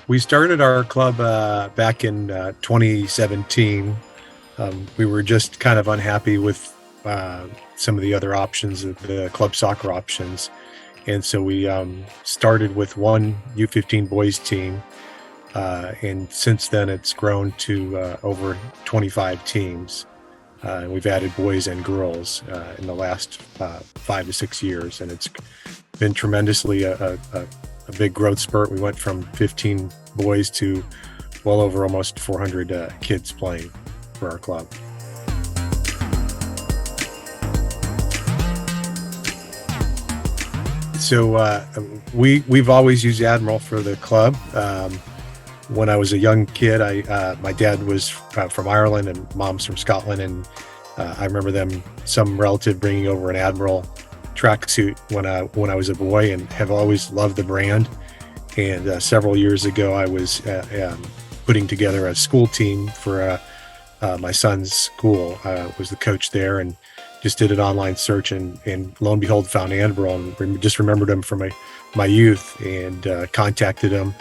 We started our club back in 2017. We were just kind of unhappy with some of the other options, the club soccer options. And so we started with one U15 boys team. And since then, it's grown to over 25 teams. And we've added boys and girls in the last 5 to 6 years. And it's been tremendously a big growth spurt. We went from 15 boys to well over almost 400 kids playing for our club. So we've always used Admiral for the club. When I was a young kid, my dad was from Ireland and mom's from Scotland, and I remember some relative bringing over an Admiral tracksuit when I was a boy, and have always loved the brand. And several years ago, I was putting together a school team for my son's school. I was the coach there, and just did an online search, and lo and behold, found Admiral, and just remembered him from my youth, and contacted him,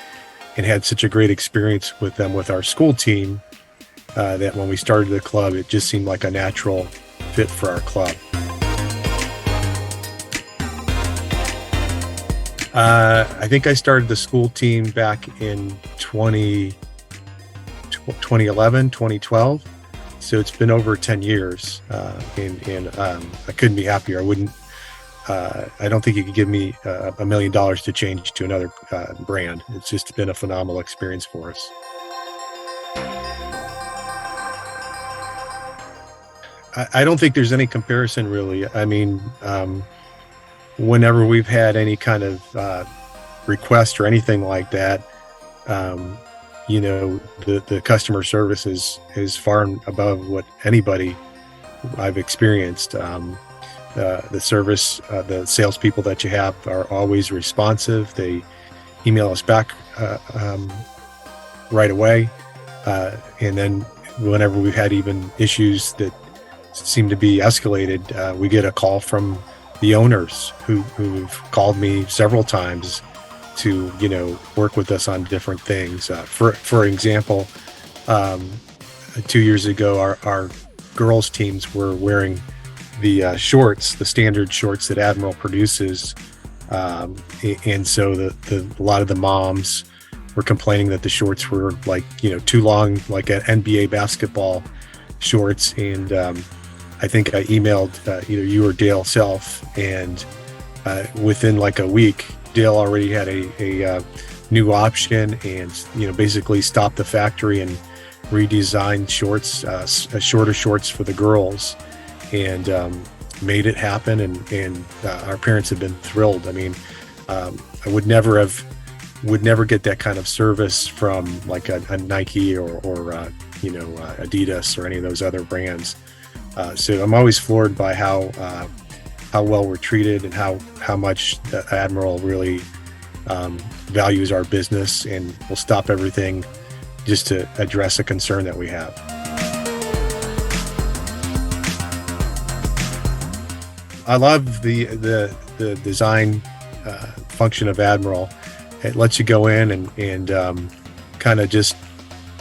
and had such a great experience with them with our school team that when we started the club, it just seemed like a natural fit for our club. I think I started the school team back in 2011, 2012. So it's been over 10 years, and I couldn't be happier. I don't think you could give me $1 million to change to another brand. It's just been a phenomenal experience for us. I don't think there's any comparison, really. I mean, whenever we've had any kind of request or anything like that, the customer service is far and above what anybody I've experienced. The service, the salespeople that you have are always responsive. They email us back right away. And then whenever we've had even issues that seem to be escalated, we get a call from the owners who've called me several times to work with us on different things. For example, 2 years ago, our girls teams were wearing the shorts, the standard shorts that Admiral produces, and so a lot of the moms were complaining that the shorts were too long, like an NBA basketball shorts. And I think I emailed either you or Dale Self, and within like a week, Dale already had a new option, and basically stopped the factory and redesigned shorts, shorter shorts for the girls, and made it happen. And our parents have been thrilled. I mean, I would never get that kind of service from like a Nike or Adidas or any of those other brands. So I'm always floored by how well we're treated, and how much Admiral really values our business, and will stop everything just to address a concern that we have. I love the design function of Admiral. It lets you go in and kind of just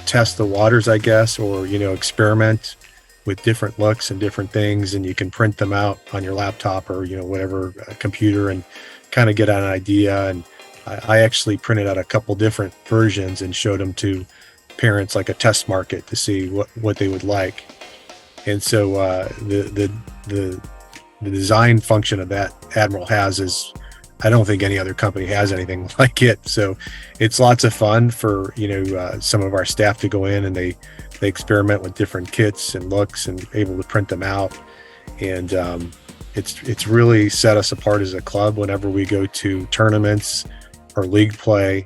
test the waters, I guess, or experiment with different looks and different things, and you can print them out on your laptop or whatever computer, and kind of get an idea. And I actually printed out a couple different versions and showed them to parents, like a test market, to see what they would like. And so the design function of that Admiral is, I don't think any other company has anything like it. So it's lots of fun for some of our staff to go in, and they experiment with different kits and looks, and able to print them out. And it's really set us apart as a club. Whenever we go to tournaments or league play,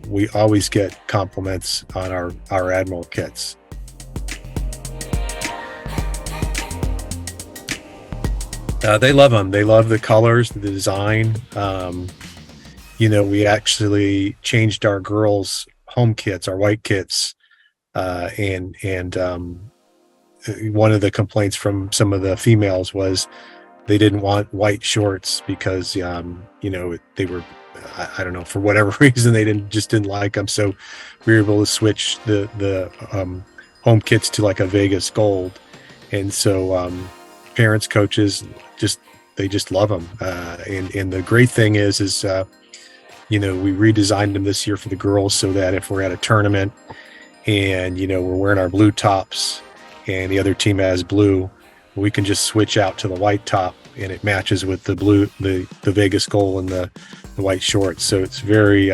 we always get compliments on our Admiral kits. They love them. They love the colors, the design. We actually changed our girls' home kits, our white kits, and one of the complaints from some of the females was they didn't want white shorts because they were, I don't know, for whatever reason they didn't like them. So we were able to switch the home kits to like a Vegas gold, and so parents, coaches, just they just love them. And the great thing is we redesigned them this year for the girls so that if we're at a tournament and we're wearing our blue tops and the other team has blue, we can just switch out to the white top and it matches with the blue, the Vegas gold and the white shorts. So it's very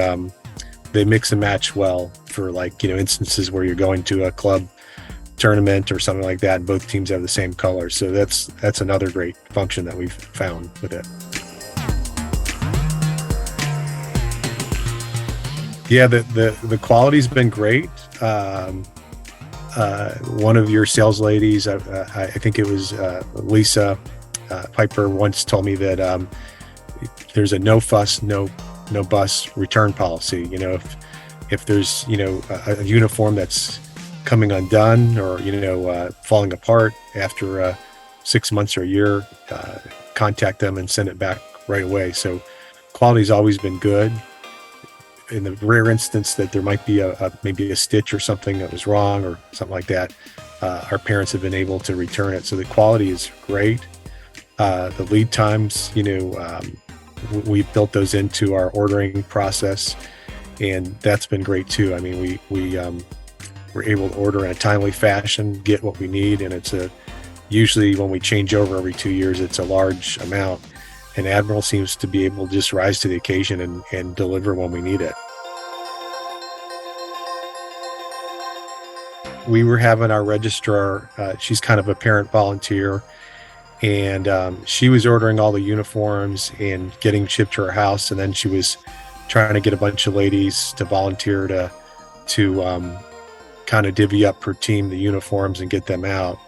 they mix and match well for instances where you're going to a club tournament or something like that and both teams have the same color. So that's another great function that we've found with it. Yeah, the quality's been great. One of your sales ladies, I think it was Lisa Piper, once told me that there's a no fuss, no bus return policy. If there's a uniform that's coming undone or falling apart after 6 months or a year, contact them and send it back right away. So quality's always been good. In the rare instance that there might be maybe a stitch or something that was wrong or something like that, our parents have been able to return it. So the quality is great. The lead times, we built those into our ordering process, and that's been great too. I mean, we're able to order in a timely fashion, get what we need, and it's usually when we change over every 2 years, it's a large amount. And Admiral seems to be able to just rise to the occasion and deliver when we need it. We were having our registrar, she's kind of a parent volunteer, and she was ordering all the uniforms and getting shipped to her house. And then she was trying to get a bunch of ladies to volunteer to kind of divvy up per team the uniforms and get them out.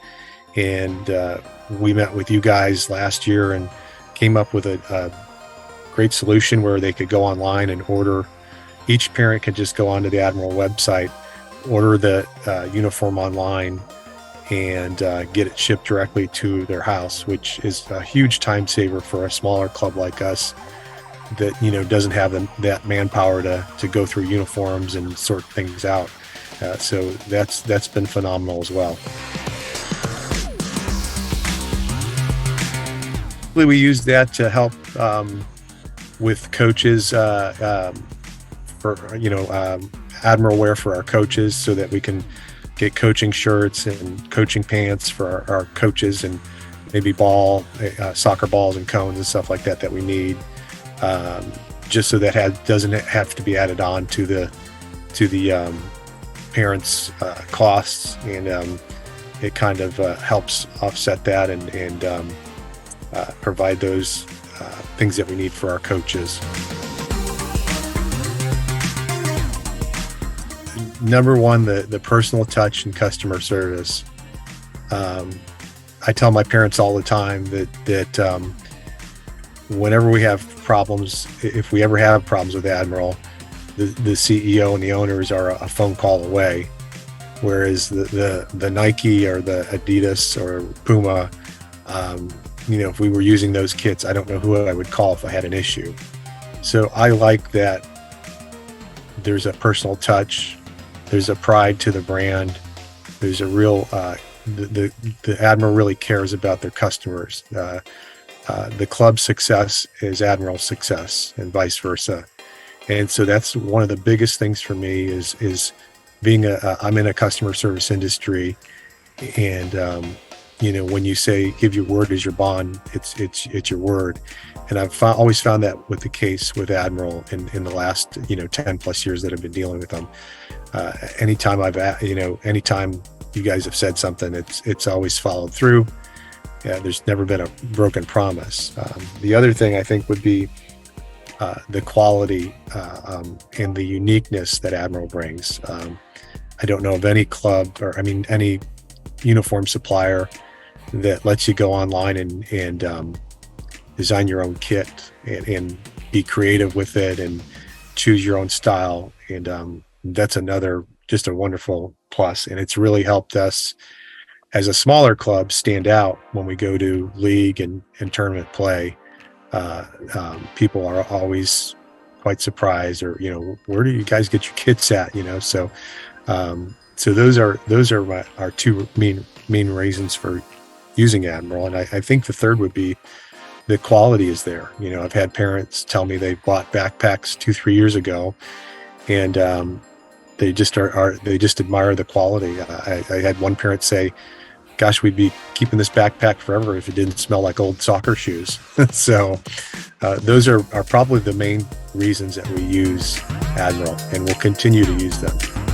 And we met with you guys last year and came up with a great solution where they could go online and order. Each parent could just go onto the Admiral website, order the uniform online, and get it shipped directly to their house, which is a huge time saver for a smaller club like us that doesn't have that manpower to go through uniforms and sort things out. So that's been phenomenal as well. We use that to help with coaches for Admiral wear for our coaches, so that we can get coaching shirts and coaching pants for our coaches, and maybe soccer balls and cones and stuff like that we need, just so that doesn't have to be added on to the parents' costs, and it kind of helps offset that and provide those things that we need for our coaches. Number one, the personal touch and customer service. I tell my parents all the time that whenever we have problems, if we ever have problems with Admiral, the CEO and the owners are a phone call away, whereas the Nike or the Adidas or Puma, if we were using those kits, I don't know who I would call if I had an issue. So I like that there's a personal touch, there's a pride to the brand, there's a real, the Admiral really cares about their customers. The club's success is Admiral's success and vice versa. And so that's one of the biggest things for me is being I'm in a customer service industry, and when you say give your word as your bond, it's your word. And I've always found that with the case with Admiral in the last 10 plus years that I've been dealing with them. Anytime anytime you guys have said something, it's always followed through. There's never been a broken promise. The other thing I think would be the quality and the uniqueness that Admiral brings. I don't know of any club any uniform supplier that lets you go online and design your own kit and be creative with it and choose your own style. And that's another just a wonderful plus. And it's really helped us as a smaller club, stand out when we go to league and tournament play. People are always quite surprised, or where do you guys get your kits at? So those are our two main reasons for using Admiral, and I think the third would be the quality is there. I've had parents tell me they bought backpacks 2-3 years ago, and they just they just admire the quality. I had one parent say, "Gosh, we'd be keeping this backpack forever if it didn't smell like old soccer shoes." So those are probably the main reasons that we use Admiral, and we'll continue to use them.